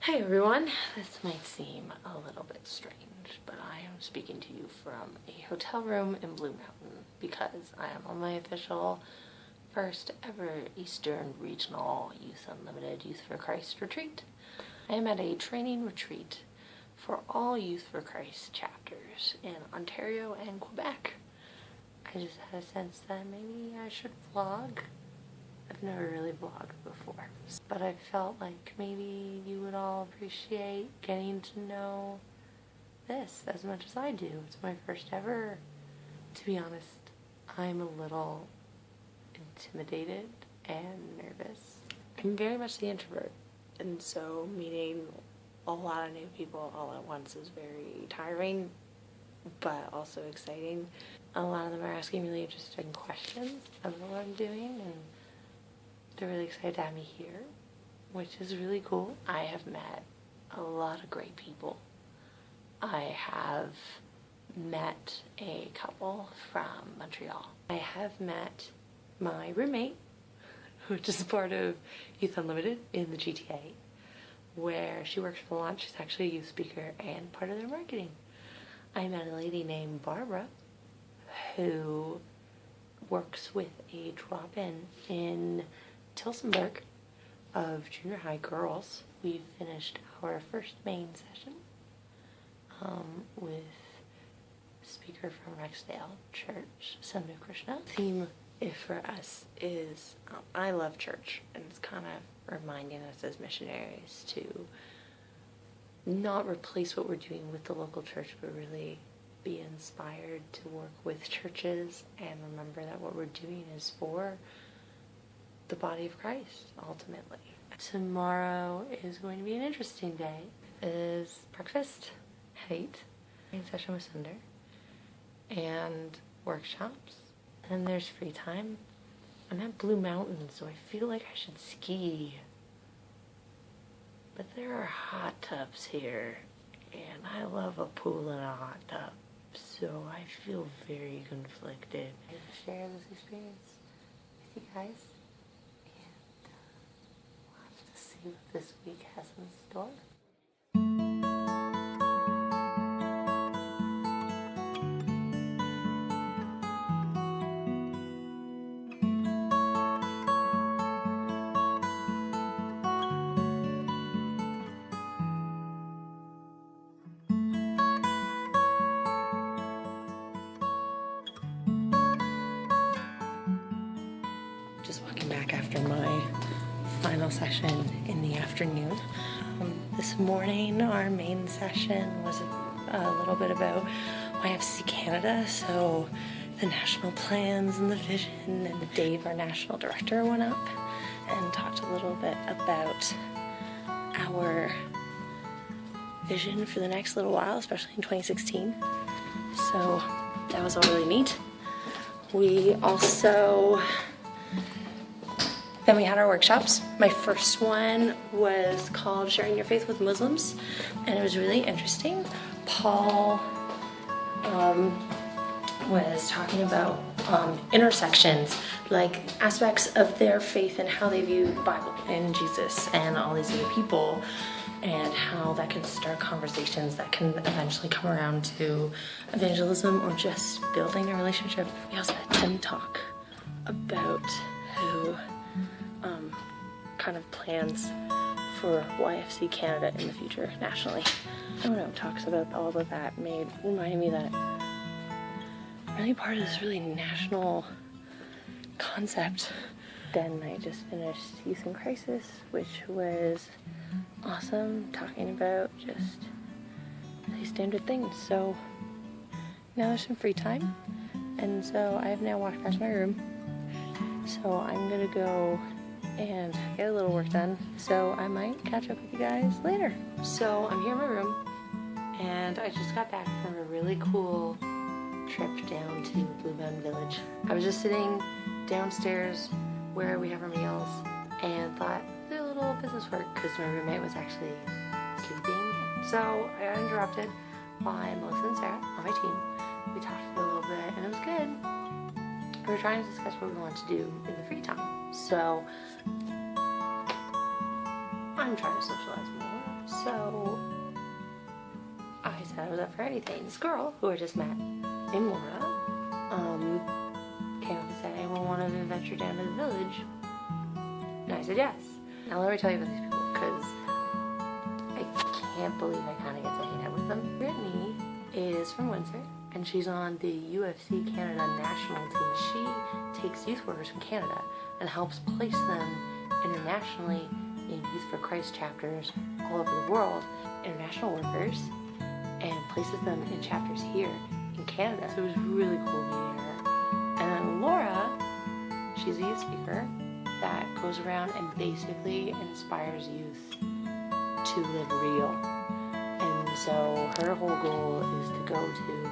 Hey everyone, this might seem a little bit strange, but I am speaking to you from a hotel room in Blue Mountain because I am on my official first ever Eastern Regional Youth Unlimited Youth for Christ retreat. I am at a training retreat for all Youth for Christ chapters in Ontario and Quebec. I just had a sense that maybe I should vlog. I've never really vlogged before, but I felt like maybe you would all appreciate getting to know this as much as I do. It's my first ever. To be honest, I'm a little intimidated and nervous. I'm very much the introvert, and so meeting a lot of new people all at once is very tiring, but also exciting. A lot of them are asking really interesting questions about what I'm doing, and they're really excited to have me here, which is really cool. I have met a lot of great people. I have met a couple from Montreal. I have met my roommate, which is part of Youth Unlimited in the GTA, where she works for Launch. She's actually a youth speaker and part of their marketing. I met a lady named Barbara who works with a drop-in in Tillsonburg of junior high girls. We finished our first main session with a speaker from Rexdale Church, Sandhu Krishna. The theme for us is I love church, and it's kind of reminding us as missionaries to not replace what we're doing with the local church, but really be inspired to work with churches and remember that what we're doing is for the body of Christ, ultimately. Tomorrow is going to be an interesting day. It is breakfast at 8, main session with Sunder, and workshops, and there's free time. I'm at Blue Mountain, so I feel like I should ski. But there are hot tubs here, and I love a pool and a hot tub, so I feel very conflicted. I'm going to share this experience with you guys. See what this week has in store. Just walking back after my final session in the afternoon. This morning our main session was a little bit about YFC Canada, so the national plans and the vision, and Dave, our national director, went up and talked a little bit about our vision for the next little while, especially in 2016. So that was all really neat. Then we had our workshops. My first one was called Sharing Your Faith with Muslims, and it was really interesting. Paul was talking about intersections, like aspects of their faith and how they view the Bible and Jesus and all these other people, and how that can start conversations that can eventually come around to evangelism or just building a relationship. We also had Tim talk about who kind of plans for YFC Canada in the future nationally. I don't know, talks about all of that reminded me that really part of this really national concept. Then I just finished Youth in Crisis, which was awesome, talking about just really standard things. So now there's some free time, and so I have now walked back to my room. So I'm gonna go and get a little work done, so I might catch up with you guys later. So I'm here in my room, and I just got back from a really cool trip down to Blue Mountain Village. I was just sitting downstairs where we have our meals and thought, do a little business work, because my roommate was actually sleeping. So I got interrupted by Melissa and Sarah on my team. We talked for a little bit, and it was good. We were trying to discuss what we want to do in the free time. So I'm trying to socialize more. was up for anything. This girl, who I just met, named Laura, came up and said, anyone want to venture down to the village? And I said yes. Now let me tell you about these people, because I can't believe I kind of get to hang out with them. Brittany is from Windsor, and she's on the UFC Canada national team. She takes youth workers from Canada and helps place them internationally in Youth for Christ chapters all over the world, international workers, and places them in chapters here in Canada. So it was really cool meeting her. And then Laura, she's a youth speaker that goes around and basically inspires youth to live real. And so her whole goal is to go to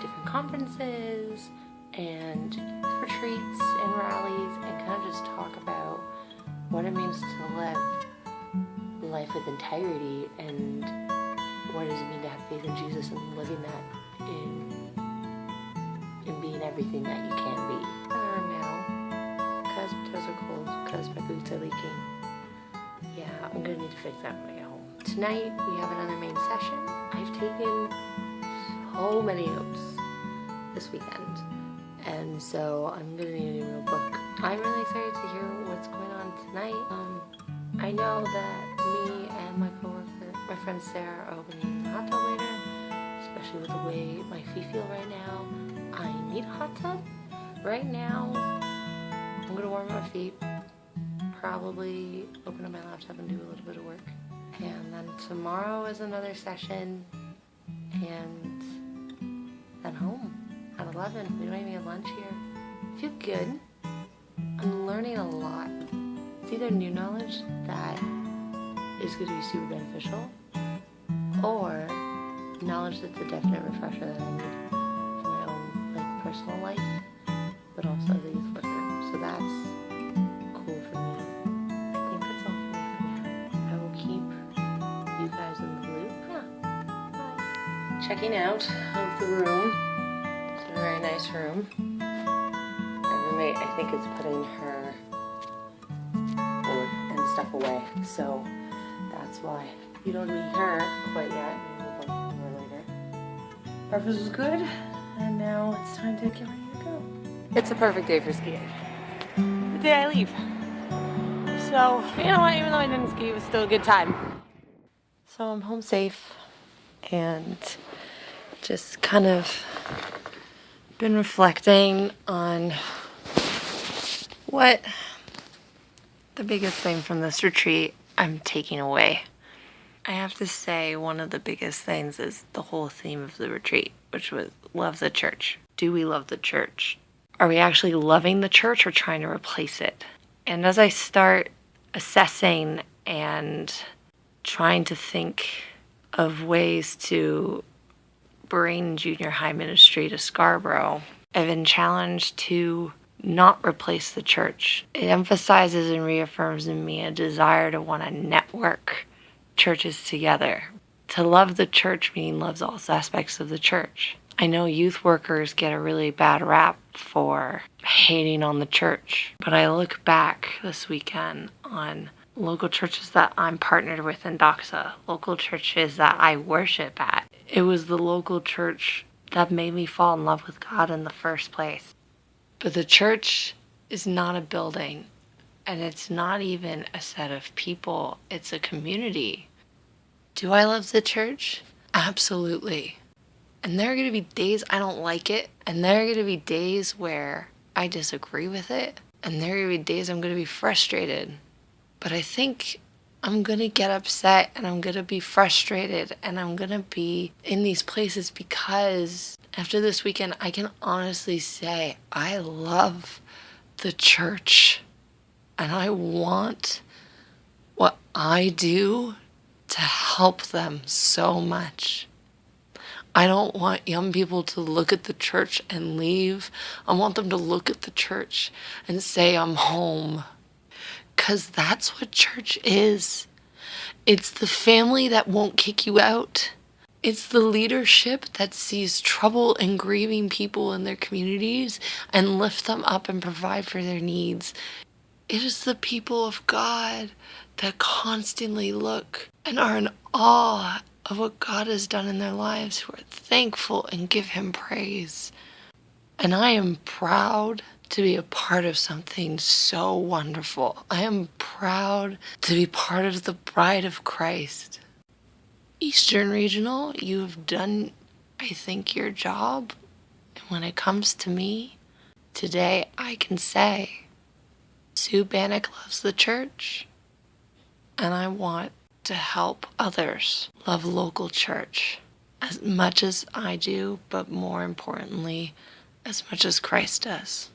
different conferences and retreats and rallies and kind of just talk about what it means to live life with integrity and what does it mean to have faith in Jesus and living that in being everything that you can be. Now, because my toes are cold, because my boots are leaking, yeah, I'm gonna need to fix that when I get home. Tonight we have another main session. I've taken so many notes this weekend, and so I'm gonna need a new notebook. I'm really excited to hear what's going on tonight. I know that me and my coworker, my friend Sarah, are opening the hot tub later, especially with the way my feet feel right now. I need a hot tub. Right now, I'm gonna warm up my feet, probably open up my laptop and do a little bit of work. And then tomorrow is another session, and then home at 11. We don't even get lunch here. I feel good. I'm learning a lot. It's either new knowledge that is going to be super beneficial, or knowledge that's a definite refresher that I need for my own personal life, but also the youth worker. So that's cool for me. I think that's all for me for now. I will keep you guys in the loop. Yeah. Bye. Checking out of the room. It's a very nice room. My roommate, I think, is putting her board and stuff away, so that's why you don't meet her quite yet. Maybe we'll talk more later. Breakfast was good, and now it's time to get ready to go. It's a perfect day for skiing. The day I leave. So, you know what, even though I didn't ski, it was still a good time. So I'm home safe, and just kind of been reflecting on what the biggest thing from this retreat I'm taking away. I have to say one of the biggest things is the whole theme of the retreat, which was love the church. Do we love the church? Are we actually loving the church or trying to replace it? And as I start assessing and trying to think of ways to bring junior high ministry to Scarborough, I've been challenged to not replace the church. It emphasizes and reaffirms in me a desire to want to network churches together. To love the church meaning loves all aspects of the church. I know youth workers get a really bad rap for hating on the church, but I look back this weekend on local churches that I'm partnered with in Doxa, local churches that I worship at. It was the local church that made me fall in love with God in the first place. But the church is not a building, and it's not even a set of people. It's a community. Do I love the church? Absolutely. And there are going to be days I don't like it, and there are going to be days where I disagree with it, and there are going to be days I'm going to be frustrated. But I think I'm going to get upset, and I'm going to be frustrated, and I'm going to be in these places because after this weekend, I can honestly say I love the church, and I want what I do to help them so much. I don't want young people to look at the church and leave. I want them to look at the church and say, I'm home. 'Cause that's what church is. It's the family that won't kick you out. It's the leadership that sees trouble and grieving people in their communities and lift them up and provide for their needs. It is the people of God that constantly look and are in awe of what God has done in their lives, who are thankful and give Him praise. And I am proud to be a part of something so wonderful. I am proud to be part of the bride of Christ. Eastern Regional, you've done, I think, your job. And when it comes to me, today I can say, Sue Bannock loves the church, and I want to help others love local church as much as I do, but more importantly, as much as Christ does.